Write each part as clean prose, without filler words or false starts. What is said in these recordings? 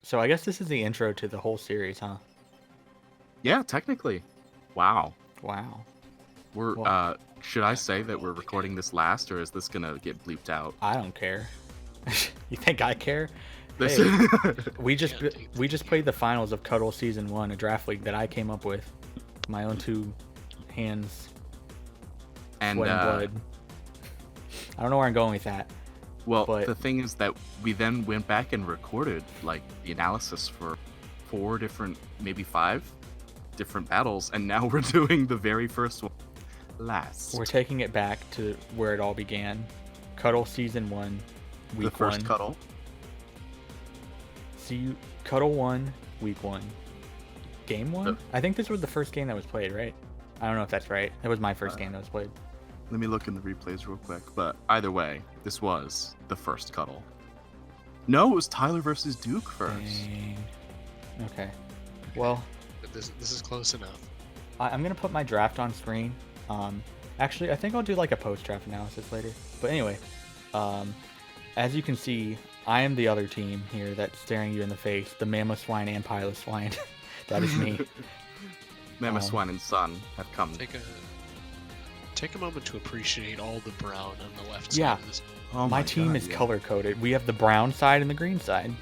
So I guess this is the intro to the whole series, huh? Yeah, technically. Wow. Wow. We're Well, should I say that we're recording this last, or is this gonna get bleeped out? I don't care. You think I care? This Hey, we just played the finals of CUDL Season 1, a draft league that I came up with. My own two hands, and sweat and blood. I don't know where I'm going with that. well, but the thing is that we then went back and recorded like the analysis for 4 different, maybe 5 different battles, and now we're doing the very first one last. We're taking it back to where it all began. CUDL Season 1, Week 1. The first CUDL. See, CUDL 1, Week 1. Game 1? I think this was the first game that was played, right? I don't know if that's right. It was my first game that was played. Let me look in the replays real quick. But either way, this was the first CUDL. No, it was Tyler versus Duke first. Dang. Okay. Well, This is close enough. I'm going to put my draft on screen. Actually, I think I'll do like a post-draft analysis later. But anyway, as you can see, I am the other team here that's staring you in the face. The Mamaswine and Piloswine. That is me. Mamaswine and Son have come. Take a moment to appreciate all the brown on the left side Yeah. of this. Oh My team is color-coded. We have the brown side and the green side.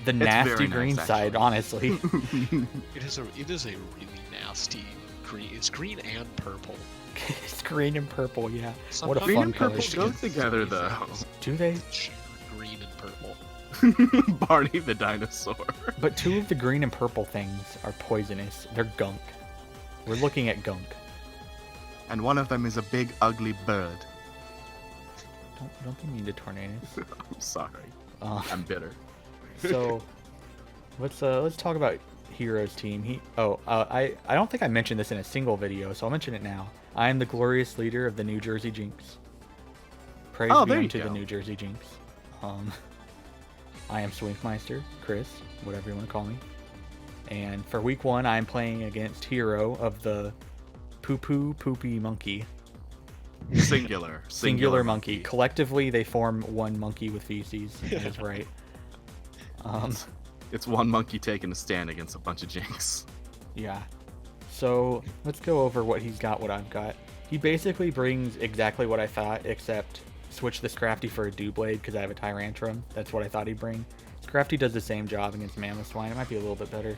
The nasty very nice, green side, honestly. It is a really nasty green. It's green and purple. It's green and purple, yeah. Somehow What a Green fun and color. purple go together, though. Do they? Green and purple. Barney the dinosaur. But 2 of the green and purple things are poisonous. They're gunk. We're looking at gunk. And one of them is a big, ugly bird. Don't be mean to Tornadus. I'm sorry. I'm bitter. So, let's talk about Hero's team. I don't think I mentioned this in a single video, so I'll mention it now. I am the glorious leader of the New Jersey Jynx. Praise be unto the New Jersey Jynx. I am Swinkmeister, Chris, whatever you want to call me. And for week 1, I am playing against Hero of the Poopy Monkey. Singular monkey. Collectively, they form one monkey with feces. That is right. It's one monkey taking a stand against a bunch of Jynx. Yeah. So let's go over what he's got, what I've got. He basically brings exactly what I thought, except switch the Scrafty for a Doublade because I have a Tyrantrum. That's what I thought he'd bring. Scrafty does the same job against Mamaswine. It might be a little bit better.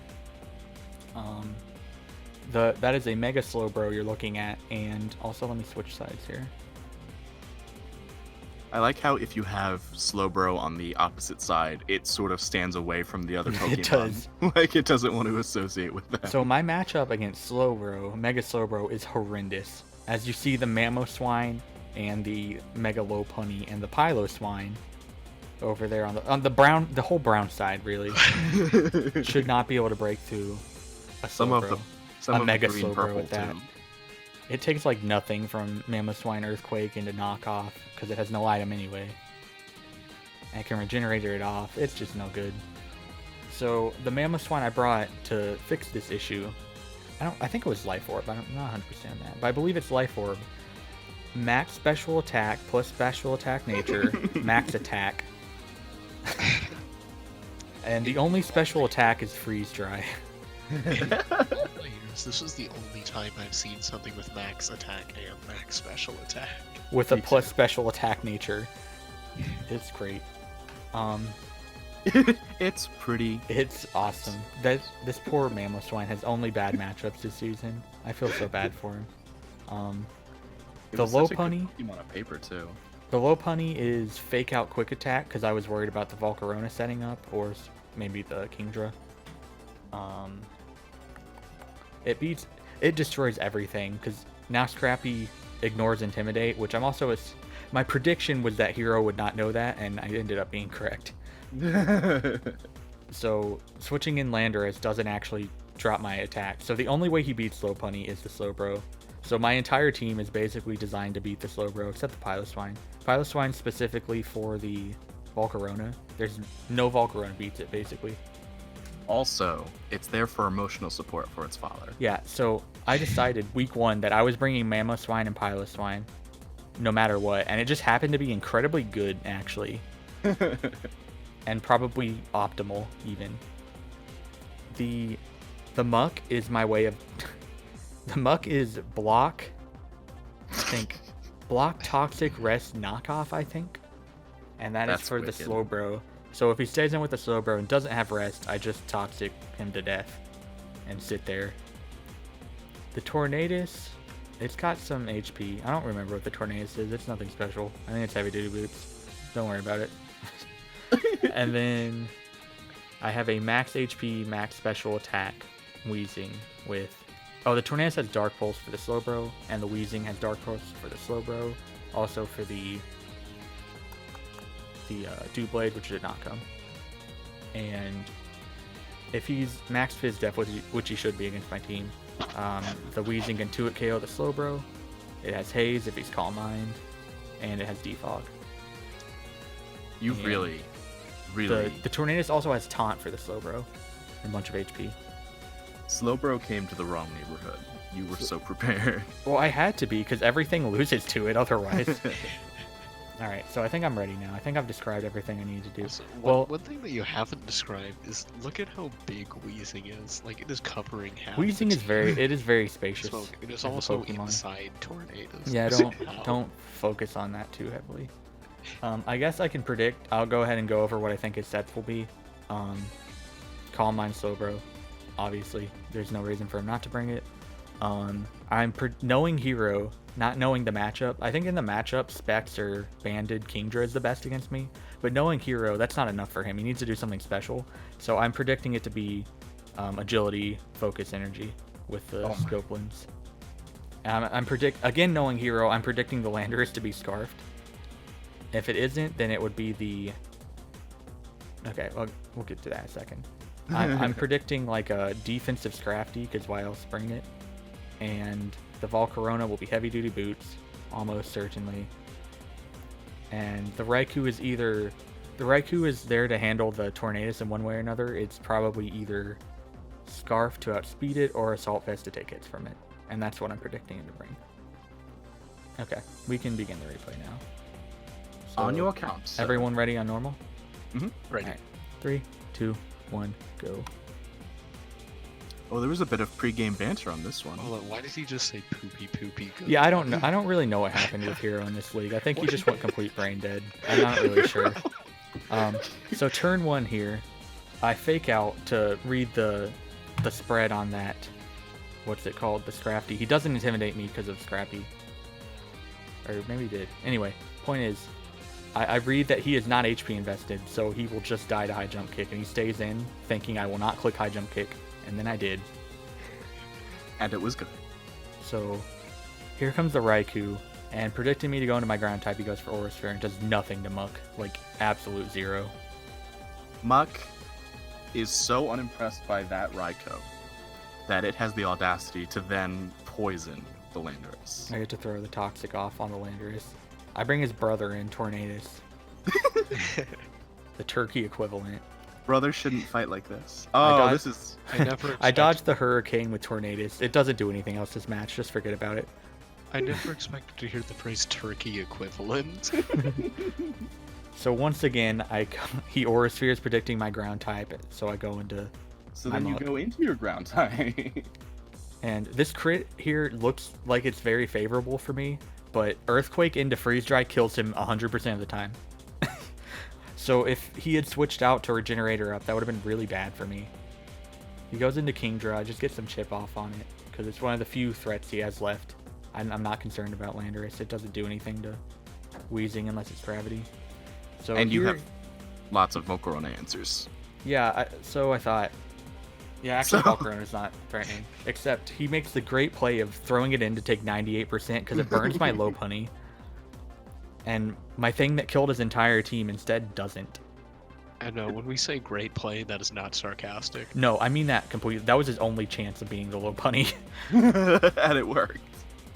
That is a Mega Slowbro you're looking at, and also let me switch sides here. I like how if you have Slowbro on the opposite side, it sort of stands away from the other Pokemon. It does. Like it doesn't want to associate with that. So my matchup against Slowbro, Mega Slowbro, is horrendous. As you see, the Mamoswine and the Mega Lopunny and the Piloswine over there on the brown, the whole brown side really should not be able to break through a Slowbro. Some a Mega of the green Slowbro purple with that. too. It takes like nothing from Mamaswine Earthquake into knockoff because it has no item anyway. And it can regenerate it off. It's just no good. So the Mamaswine I brought to fix this issue, I think it was Life Orb. I'm not 100% on that, but I believe it's Life Orb. Max special attack plus special attack nature, max attack. And the only special attack is freeze dry. This was the only time I've seen something with max attack and max special attack. With a plus special attack nature. It's great. It's pretty. It's awesome. This poor Mamoswine has only bad matchups this season. I feel so bad for him. The Lopunny. On a paper too. The Lopunny is fake out quick attack because I was worried about the Volcarona setting up, or maybe the Kingdra. It destroys everything because now Scrappy ignores Intimidate, which I'm also my prediction was that Hero would not know that, and I ended up being correct. So switching in Landorus doesn't actually drop my attack. So the only way he beats Lopunny is the Slowbro. So my entire team is basically designed to beat the Slowbro except the Piloswine. Piloswine specifically for the Volcarona. There's no Volcarona beats it basically. Also, it's there for emotional support for its father. Yeah, so I decided week 1 that I was bringing Mamoswine and Piloswine no matter what, and it just happened to be incredibly good, actually. and probably optimal even. The muck is my way of the muck is block, I think, block toxic rest knockoff, I think, and that's for wicked. the Slowbro. So if he stays in with the Slowbro and doesn't have rest, I just toxic him to death and sit there. The Tornadus, it's got some HP. I don't remember what the Tornadus is. It's nothing special. I think it's heavy duty boots. Don't worry about it. And then I have a max HP, max special attack Weezing with... Oh, the Tornadus has Dark Pulse for the Slowbro, and the Weezing has Dark Pulse for the Slowbro. Also for the Doublade, which is a knock-em. And if he's max phys def, which he should be against my team, the Weezing can 2-hit KO the Slowbro. It has haze if he's Calm Mind, and it has defog. You And really. The Tornadus also has taunt for the Slowbro, and a bunch of HP. Slowbro came to the wrong neighborhood. You were so prepared. Well, I had to be, because everything loses to it otherwise. Alright, so I think I'm ready now. I think I've described everything I need to do. Also, Well, one thing that you haven't described is look at how big Weezing is. Like, it is covering half. Weezing the is team. very spacious. Smoke. It is as a also Pokemon. inside Tornadus. Yeah, How? don't focus on that too heavily. I guess I can predict. I'll go ahead and go over what I think his sets will be. Calm Mind Slowbro, obviously. There's no reason for him not to bring it. Knowing Hero, not knowing the matchup. I think in the matchup, Specs or Banded Kingdra is the best against me. But knowing Hero, that's not enough for him. He needs to do something special. So I'm predicting it to be Agility, Focus, Energy with the Scopelins. Again, knowing Hero, I'm predicting the Landorus to be Scarfed. If it isn't, then it would be the... Okay, well, we'll get to that in a second. I'm predicting like a defensive Scrafty, because why else bring it? And the Volcarona will be heavy duty boots, almost certainly. And the Raikou is either... The Raikou is there to handle the Tornadus in one way or another. It's probably either Scarf to outspeed it or Assault Vest to take hits from it. And that's what I'm predicting it to bring. Okay, we can begin the replay now. So, On your account. So. Everyone ready on normal? Ready. Alright, 3, 2, 1, go. Oh, there was a bit of pre-game banter on this one. Hold on, why did he just say poopy poopy good? Yeah, I don't know. I don't really know what happened with Hero in this league. I think he just went complete brain dead. I'm not really sure. So turn 1 here, I fake out to read the spread on that. What's it called? The Scrafty. He doesn't intimidate me because of Scrappy. Or maybe he did. Anyway, point is, I read that he is not HP invested, so he will just die to high jump kick, and he stays in, thinking I will not click high jump kick, and then I did. And it was good. So here comes the Raikou, and predicting me to go into my ground type, he goes for Aura Sphere and does nothing to Muck, like absolute zero. Muck is so unimpressed by that Raikou that it has the audacity to then poison the Landorus. I get to throw the Toxic off on the Landorus. I bring his brother in, Tornadus. The turkey equivalent. Brothers shouldn't fight like this. Oh, this is... I dodged the Hurricane with Tornadus. It doesn't do anything else this match, just forget about it. I never expected to hear the phrase turkey equivalent. So once again, he Aura Spheres predicting my ground type, so I go into So my then you Muck. go into your ground type. And this crit here looks like it's very favorable for me, but Earthquake into Freeze Dry kills him 100% of the time. So if he had switched out to Regenerator up, that would have been really bad for me. He goes into Kingdra, I just get some chip off on it, because it's one of the few threats he has left. I'm not concerned about Landorus. It doesn't do anything to Weezing unless it's Gravity. So And you here- have lots of Volcarona answers. Yeah, so I thought. Yeah, actually, So- Volcarona's not threatening. Except he makes the great play of throwing it in to take 98% because it burns my Lopunny. And my thing that killed his entire team instead doesn't. And when we say great play, that is not sarcastic. No, I mean that completely. That was his only chance of being the Lopunny. And it worked.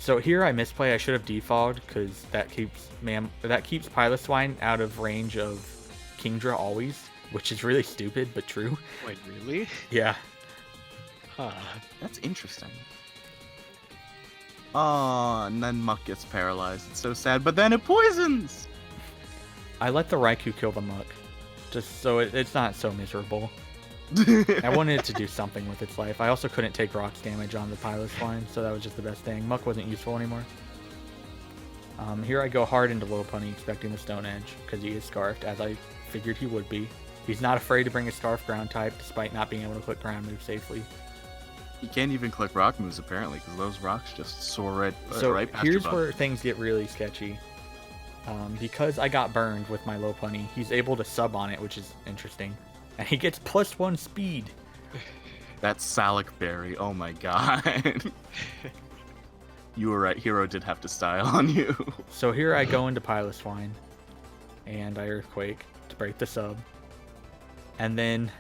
So here I misplay. I should have defogged because that keeps Piloswine out of range of Kingdra always, which is really stupid but true. Wait, really? Yeah. Huh. That's interesting. Oh, and then Muck gets paralyzed. It's so sad, but then it poisons! I let the Raikou kill the Muck. just so it's not so miserable. I wanted it to do something with its life. I also couldn't take rocks damage on the Piloswine, so that was just the best thing. Muck wasn't useful anymore. Here I go hard into Lopunny, expecting the Stone Edge, because he is Scarfed, as I figured he would be. He's not afraid to bring a Scarf ground type, despite not being able to click ground moves safely. You can't even click rock moves, apparently, because those rocks just soar right past Here's your butt. where things get really sketchy. Because I got burned with my Lopunny, he's able to sub on it, which is interesting. And he gets +1 speed. That Salic Berry, oh my god. You were right, Hero did have to style on you. So here I go into Piloswine, and I Earthquake to break the sub. And then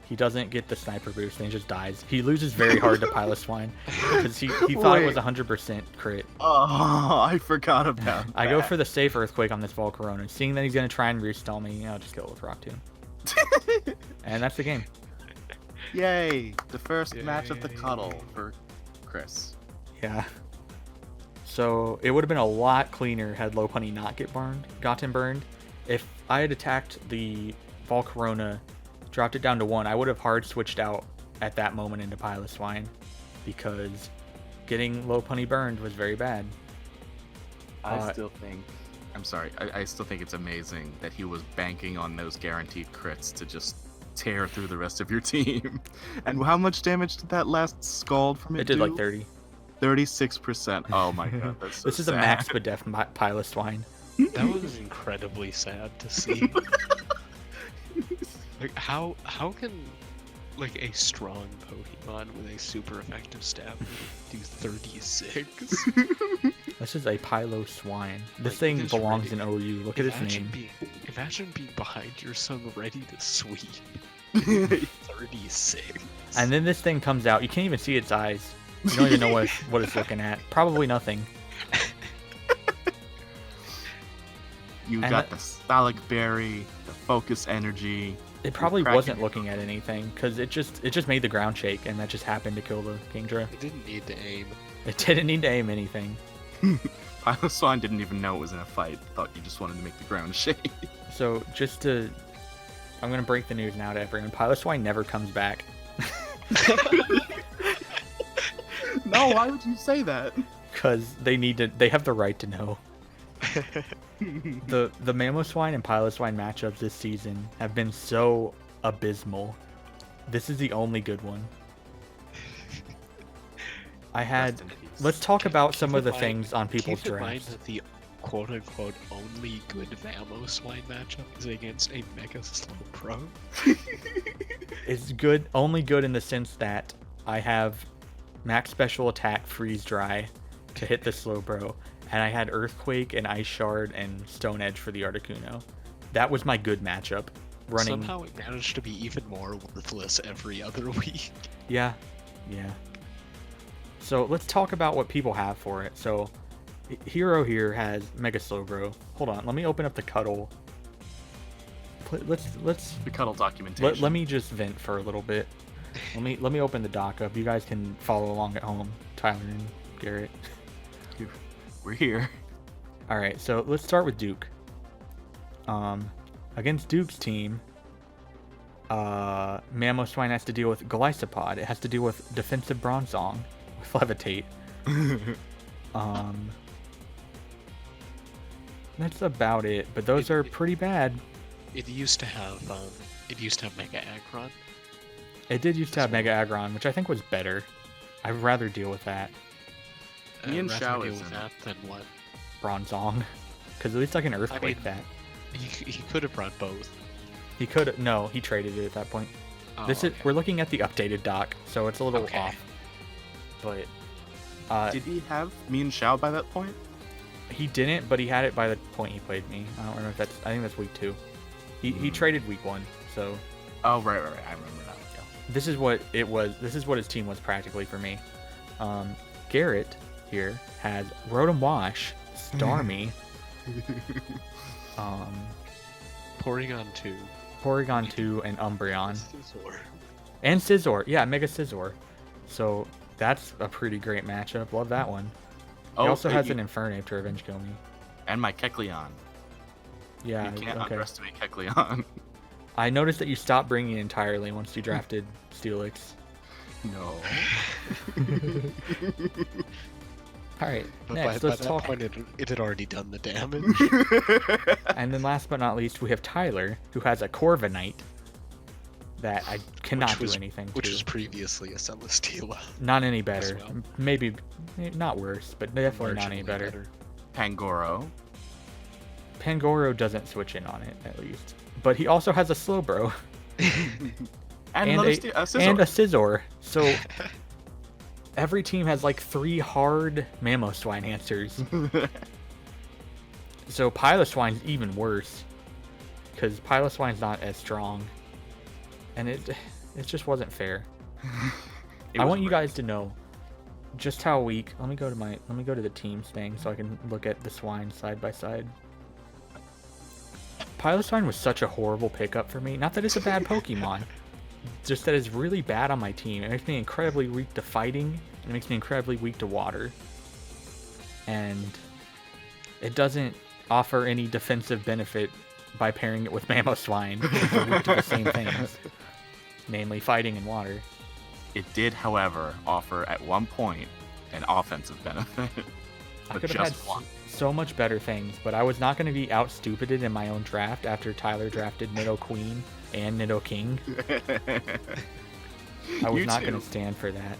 he doesn't get the sniper boost, and he just dies. He loses very hard to Piloswine, because he thought it was 100% crit. Oh, I forgot about that. I go for the safe Earthquake on this Volcarona. Seeing that he's going to try and restall me, I'll just go with Rock Tomb. And that's the game. Yay! The first match of the cuddle for Chris. Yeah. So it would have been a lot cleaner had Lopunny not gotten burned. If I had attacked the Volcarona, dropped it down to 1, I would have hard switched out at that moment into Piloswine, because getting Lopunny burned was very bad. I still think it's amazing that he was banking on those guaranteed crits to just tear through the rest of your team. And how much damage did that last Scald from it It did do? like 30. 36%. Oh my god, that's so This is a sad. max Bedef Piloswine. That was incredibly sad to see. Like, how can like a strong Pokemon with a super effective stab do 36? This is a Piloswine. This Like, thing it is belongs in ridiculous. OU. Look at its name. Imagine being behind your son ready to sweep. 36. And then this thing comes out. You can't even see its eyes. You don't even know what it's looking at. Probably nothing. You And got the Salic Berry, the Focus Energy. It probably cracking wasn't it. looking at anything, because it just made the ground shake, and that just happened to kill the Kingdra. It didn't need to aim. It didn't need to aim anything. Piloswine didn't even know it was in a fight. Thought you just wanted to make the ground shake. So I'm gonna break the news now to everyone. Piloswine never comes back. No, why would you say that? Because they have the right to know. The Mamaswine and Piloswine matchups this season have been so abysmal. This is the only good one. Let's talk about some of the things on people's Keep in mind drafts. that the quote-unquote only good Mamoswine matchup is against a Mega Slowbro. It's good, only good in the sense that I have max special attack freeze dry to hit the Slowbro, and I had Earthquake and Ice Shard and Stone Edge for the Articuno. That was my good matchup. Running. Somehow it managed to be even more worthless every other week. Yeah. So let's talk about what people have for it. So Hero here has Mega Slowbro. Hold on, let me open up the Cuddle. Let's The cuddle documentation. let me just vent for a little bit. Let me open the doc up. You guys can follow along at home. Tyler and Garrett. We're here. All right, so let's start with Duke. Against Duke's team, Mamoswine has to deal with Golisopod. It has to deal with defensive Bronzong with Levitate. That's about it, but those are pretty bad. It used to have Mega Aggron. It did used to have Mega Aggron, which I think was better. I'd rather deal with that. Ian Rather Shao deal is with in that than what? Bronzong. Because at least I can Earthquake mean- that. He could have brought both. He could. No, he traded it at that point. Oh, We're looking at the updated doc, so it's a little Okay. off. But Did he have me and Shao by that point? he didn't, but he had it by the point he played me. I don't remember if that's. I think that's week 2. He traded week 1, so Oh, right. I remember now. Yeah. this is what it was. This is what his team was practically for me. Garrett here has Rotom Wash, Starmie, Porygon 2. Porygon 2, and Umbreon. Scizor. And Scizor. Yeah, Mega Scizor. So that's a pretty great matchup. Love that one. He also has an Infernape to Revenge Kill Me. And my Kecleon. Yeah, You can't okay. underestimate Kecleon. I noticed that you stopped bringing it entirely once you drafted Steelix. No. All right, But next by let's that talk. point, it had already done the damage. And then last but not least, we have Tyler, who has a Corviknight that I cannot do anything Which to. was previously a Celesteela. Not any better. well. Maybe not worse, but definitely not any Marginally better. Pangoro. Pangoro doesn't switch in on it, at least. But he also has a Slowbro And, and another a Scizor. So every team has like 3 hard Mamoswine answers. So Piloswine's even worse, because Piloswine's not as strong, and it just wasn't fair. I want you guys to know just how weak. Let me go to the teams thing so I can look at the swine side by side. Piloswine was such a horrible pickup for me. Not that it's a bad Pokemon, just that it's really bad on my team. It makes me incredibly weak to fighting, and it makes me incredibly weak to water. And it doesn't offer any defensive benefit by pairing it with Mamoswine, because they're weak to the same things, namely fighting and water. It did, however, offer at one point an offensive benefit. I But could have had just one. so much better things, but I was not going to be out-stupided in my own draft after Tyler drafted Nidoqueen and Nidoking. I was not going to stand for that.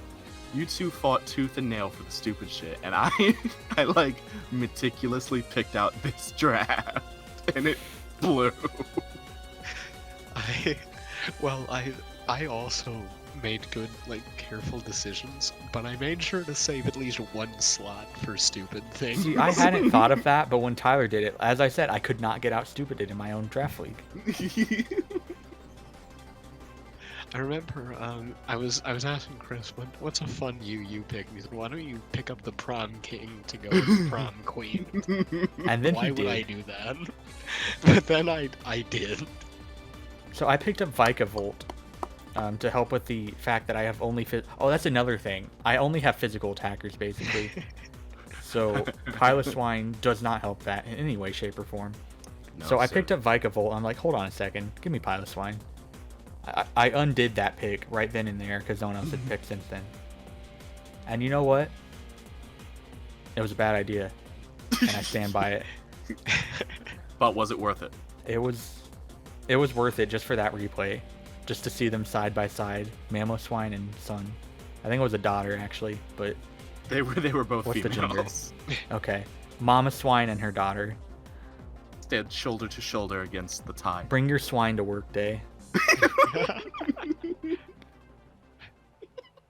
You two fought tooth and nail for the stupid shit, and I like meticulously picked out this draft, and it blew. I also made good, like, careful decisions, but I made sure to save at least one slot for stupid things. See, I hadn't thought of that, but when Tyler did it, as I said, I could not get out-stupided in my own draft league. I remember I was asking Chris, what's a fun you pick? And he said, why don't you pick up the prom king to go with the prom queen? And then Why he would did. I do that? But then I did. So I picked up Vikavolt to help with the fact that I have only oh, that's another thing. I only have physical attackers, basically. So Piloswine does not help that in any way, shape, or form. No, So I sir. picked up Vikavolt. I'm like, hold on a second. Give me Piloswine. I undid that pick right then and there because no one else had picked since then. And you know what? It was a bad idea. And I stand by it. But was it worth it? It was worth it just for that replay. Just to see them side by side. Mamoswine and Sun. I think it was a daughter actually, but They were both What's the gender? females. okay. Mamaswine and her daughter. Stood shoulder to shoulder against the tide. Bring your swine to work day.